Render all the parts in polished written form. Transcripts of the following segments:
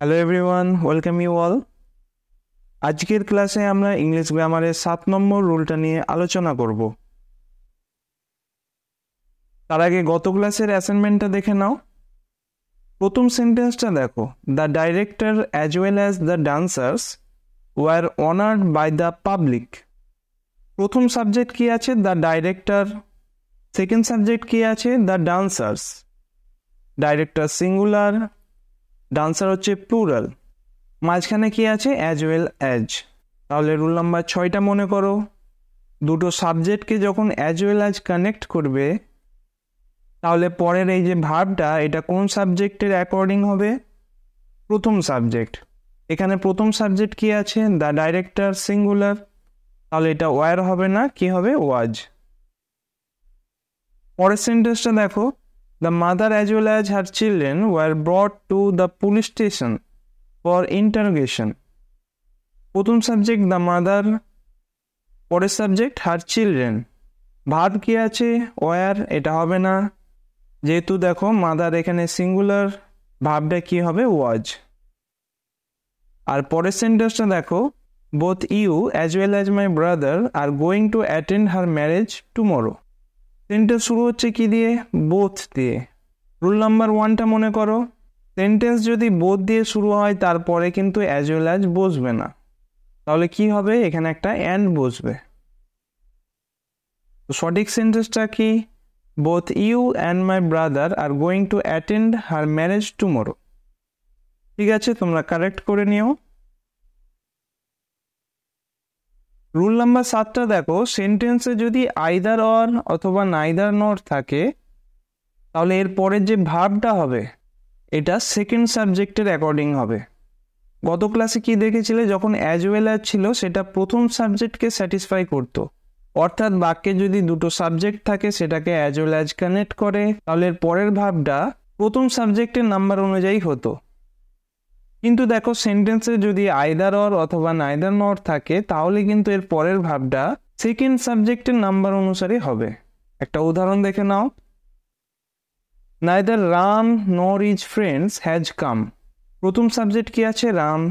Hello everyone, welcome you all. আজকের ক্লাসে আমরা ইংলিশ গ্রামারের 7 নম্বর রুলটা নিয়ে আলোচনা করব। তার আগে গত ক্লাসের অ্যাসাইনমেন্টটা দেখে নাও। প্রথম সেন্টেন্সটা দেখো, the director as well as the dancers were honoured by the public. প্রথম সাবজেক্ট কি আছে? The director. সেকেন্ড সাবজেক্ট কি আছে? The dancers. Director singular, dancer হচ্ছে প্লুরাল, মাঝখানে কি আছে? As well as. তাহলে রুল নাম্বার 6টা মনে করো, দুটো সাবজেক্টকে যখন অ্যাজ ওয়েল অ্যাজ কানেক্ট করবে তাহলে পরের এই যে ভার্বটা এটা কোন সাবজেক্টের অ্যাকর্ডিং হবে? প্রথম সাবজেক্ট। এখানে প্রথম সাবজেক্ট কি আছে? দ্য ডাইরেক্টর সিঙ্গুলার, তাহলে এটা ওয়ার হবে না, কি হবে? ওয়াজ। পরের সেন্টেন্সটা দেখো, the mother as well as her children were ব্রট to the police station for interrogation. প্রথম সাবজেক্ট দ্য মাদার, পরের সাবজেক্ট হার চিলড্রেন। ভার্ব কি আছে? ওয়ার, এটা হবে না, যেহেতু দেখো মাদার এখানে সিঙ্গুলার, ভার্বটা কি হবে? ওয়াজ। আর পরের সেন্টেন্সটা দেখো, both you as well as my brother are going to attend her marriage tomorrow. Sentence শুরু হচ্ছে কি দিয়ে? বোথ দিয়ে। রুল নাম্বার 1টা মনে করো, সেন্টেন্স যদি বোথ দিয়ে শুরু হয় তারপরে কিন্তু অ্যাজ ওয়েল অ্যাজ বসবে না, তাহলে কি হবে? এখানে একটা অ্যান্ড বসবে। তো সঠিক সেন্টেন্সটা কি? Both you and my brother are going to attend her marriage tomorrow. ঠিক আছে, তোমরা কারেক্ট করে নিও। রুল নাম্বার 7টা দেখো, সেন্টেন্সে যদি আইদার অর অথবা নাইদার নর থাকে তাহলে এর পরের যে ভার্বটা হবে এটা সেকেন্ড সাবজেক্টের অ্যাকর্ডিং হবে। গত ক্লাসে কি দেখেছিলে? যখন অ্যাজ ওয়েল অ্যাজ ছিল সেটা প্রথম সাবজেক্টকে স্যাটিসফাই করতো, অর্থাৎ বাক্যে যদি দুটো সাবজেক্ট থাকে সেটাকে অ্যাজ ওয়েল অ্যাজ কানেক্ট করে তাহলে এর পরের ভার্বটা প্রথম সাবজেক্টের নাম্বার অনুযায়ী হতো। কিন্তু দেখো সেন্টেন্সে যদি আইদার অর অথবা নাইদার নর থাকে তাহলে কিন্তু এর পরের ভার্বটা সেকেন্ড সাবজেক্টের নাম্বার অনুসারে হবে। একটা উদাহরণ দেখে নাও, নাইদার রাম নর ইজ ফ্রেন্ডস হ্যাজ কাম। প্রথম সাবজেক্ট কি আছে? রাম।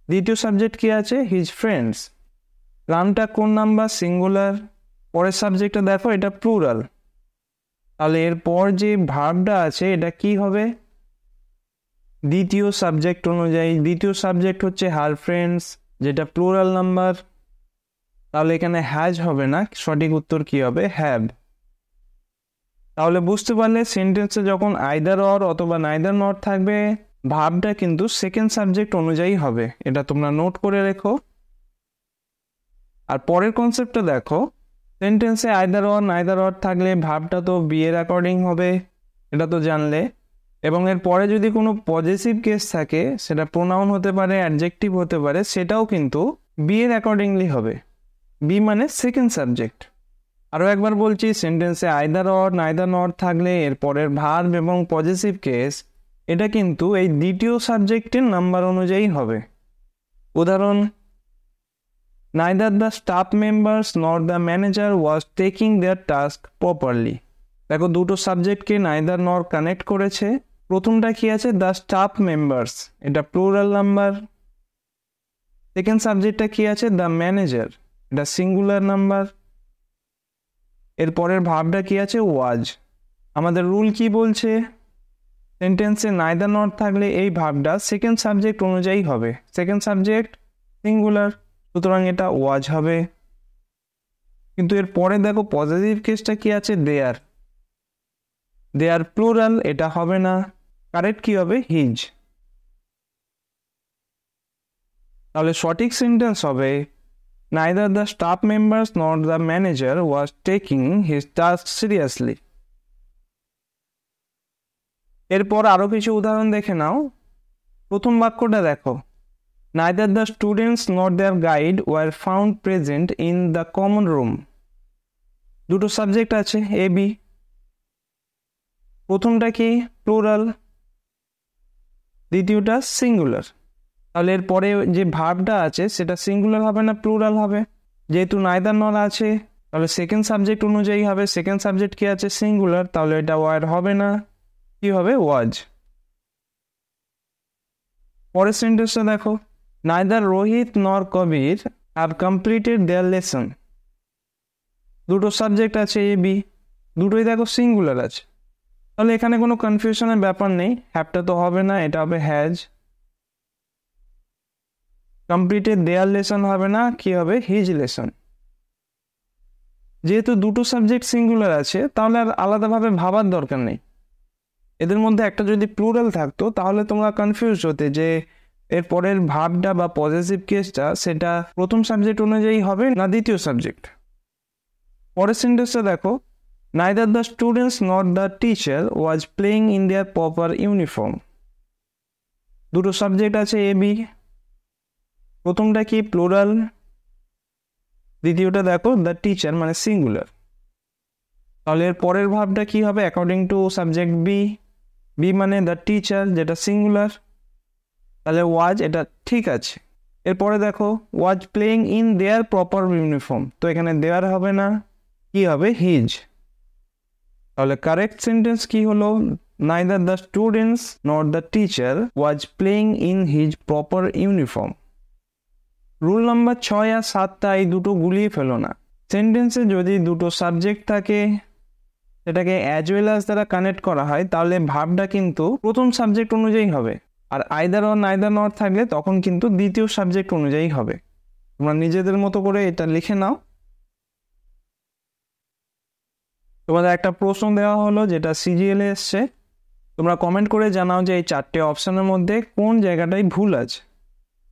দ্বিতীয় সাবজেক্ট কি আছে? His friends. রামটা কোন নাম্বার? সিঙ্গুলার। পরের সাবজেক্টটা দেখো, এটা প্লুরাল, তাহলে এরপর যে ভার্বটা আছে এটা কি হবে? দ্বিতীয় সাবজেক্ট অনুযায়ী। দ্বিতীয় সাবজেক্ট হচ্ছে হার ফ্রেন্ডস, যেটা প্লুরাল নাম্বার, তাহলে এখানে হ্যাজ হবে না, সঠিক উত্তর কি হবে? হ্যাভ। তাহলে বুঝতে পারলে সেন্টেন্সে যখন আইদার অর অথবা নাইদার নর থাকবে ভার্বটা কিন্তু সেকেন্ড সাবজেক্ট অনুযায়ী হবে, এটা তোমরা নোট করে রেখো। আর পরের কনসেপ্টটা দেখো, সেন্টেন্সে আইদার অর নাইদার অর থাকলে ভার্বটা তো বি এর অ্যাকর্ডিং হবে, এটা তো জানলে। এবং এর পরে যদি কোনো পজিটিভ কেস থাকে, সেটা প্রোনাউন হতে পারে, অ্যাডজেক্টিভ হতে পারে, সেটাও কিন্তু বি এর অ্যাকর্ডিংলি হবে। বি মানে সেকেন্ড সাবজেক্ট। আরও একবার বলছি, সেন্টেন্সে আইদার অর নাইদার নর থাকলে এর পরের ভার্ব এবং পজিটিভ কেস এটা কিন্তু এই দ্বিতীয় সাবজেক্টের নাম্বার অনুযায়ী হবে। উদাহরণ, neither the staff members nor the manager was taking their task properly. দেখো দুটো সাবজেক্টকে নাইদার নর কানেক্ট করেছে। প্রথমটা কি আছে? দ্য স্টাফ মেম্বার্স, এটা প্লুরাল নাম্বার। সেকেন্ড সাবজেক্টটা কি আছে? দ্য ম্যানেজার, এটা সিঙ্গুলার নাম্বার। এর পরের ভার্বটা কি আছে? ওয়াজ। আমাদের রুল কি বলছে? সেন্টেন্সে নাইদার নর থাকলে এই ভার্বটা সেকেন্ড সাবজেক্ট অনুযায়ী হবে, সেকেন্ড সাবজেক্ট সিঙ্গুলার, সুতরাং এটা ওয়াজ হবে। কিন্তু এর পরে দেখো পজিটিভ কেসটা কি আছে? দেয়ার, দেয়ার প্লুরাল, এটা হবে না, কারেক্ট কি হবে? হিজ। তাহলে সঠিক সেন্টেন্স হবে, neither the staff members nor the manager was taking his task seriously. এরপর আরো কিছু উদাহরণ দেখে নাও। প্রথম বাক্যটা দেখো, neither the students nor their guide were found present in the common room. দুটো সাবজেক্ট আছে এ বি। প্রথমটা কি? প্লুরাল, দ্বিতীয়টা সিঙ্গুলার, তাহলে এর পরে যে ভার্বটা আছে সেটা সিঙ্গুলার হবে না প্লুরাল হবে। যেহেতু নাইদার নর আছে তাহলে সেকেন্ড সাবজেক্ট অনুযায়ী হবে, সেকেন্ড সাবজেক্ট কি আছে? সিঙ্গুলার, তাহলে এটা ওয়ার হবে না, কি হবে? ওয়াজ। পরের সেন্টেন্সটা দেখো, নাইদার রোহিত নর কবির হ্যাভ কমপ্লিটেড দেয়ার লেসন। দুটো সাবজেক্ট আছে এ বি, দুটোই দেখো সিঙ্গুলার আছে, তাহলে এখানে কোনো কনফিউশনের ব্যাপার নেই, হ্যাভটা তো হবে না, এটা হবে হ্যাজ। কমপ্লিটেড দেয়ার লেসন হবে না, কি হবে হিজ লেসন। যেহেতু দুটো সাবজেক্ট সিঙ্গুলার আছে তাহলে আর আলাদাভাবে ভাবার দরকার নেই। এদের মধ্যে একটা যদি প্লুরাল থাকতো তাহলে তোমরা কনফিউজ হতে যে এর পরের ভার্বটা বা পজেসিভ কেসটা সেটা প্রথম সাবজেক্ট অনুযায়ী হবে না দ্বিতীয় সাবজেক্ট। পরের সেন্টেন্সটা দেখো, neither the students not the teacher was playing in their proper uniform. দুটো সাবজেক্ট আছে এ বি, প্রথমটা কি প্লুরাল, দ্বিতীয়টা দেখো দ্য টিচার মানে সিঙ্গুলার, তাহলে এর পরের ভার্বটা কি হবে according to subject B, B মানে দ্য টিচার যেটা সিঙ্গুলার, তাহলে ওয়াজ এটা ঠিক আছে। এরপরে দেখো was playing in their proper uniform, তো এখানে দেয়ার হবে না, কি হবে হিজ। তাহলে কারেক্ট সেন্টেন্স কি হলো, neither the students not the teacher was playing in his proper uniform. Rule number 6 আর 7টা এই দুটো গুলিয়ে ফেলো না। সেন্টেন্সে যদি দুটো সাবজেক্ট থাকে সেটাকে অ্যাজ ওয়েল অ্যাজ দ্বারা কানেক্ট করা হয় তাহলে ভার্বটা কিন্তু প্রথম সাবজেক্ট অনুযায়ী হবে, are either or neither not থাকলে তখন কিন্তু দ্বিতীয় সাবজেক্ট অনুযায়ী হবে। তোমরা নিজেদের মতো করে এটা লিখে নাও। তোমাদের একটা প্রশ্ন দেওয়া হলো যেটা সিজিএল এ এসছে, তোমরা কমেন্ট করে জানাও যে এই 4টে অপশনের মধ্যে কোন জায়গাটায় ভুল আছে।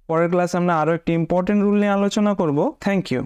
পরের ক্লাসে আমরা আরও একটি ইম্পর্টেন্ট রুল নিয়ে আলোচনা করব। Thank you.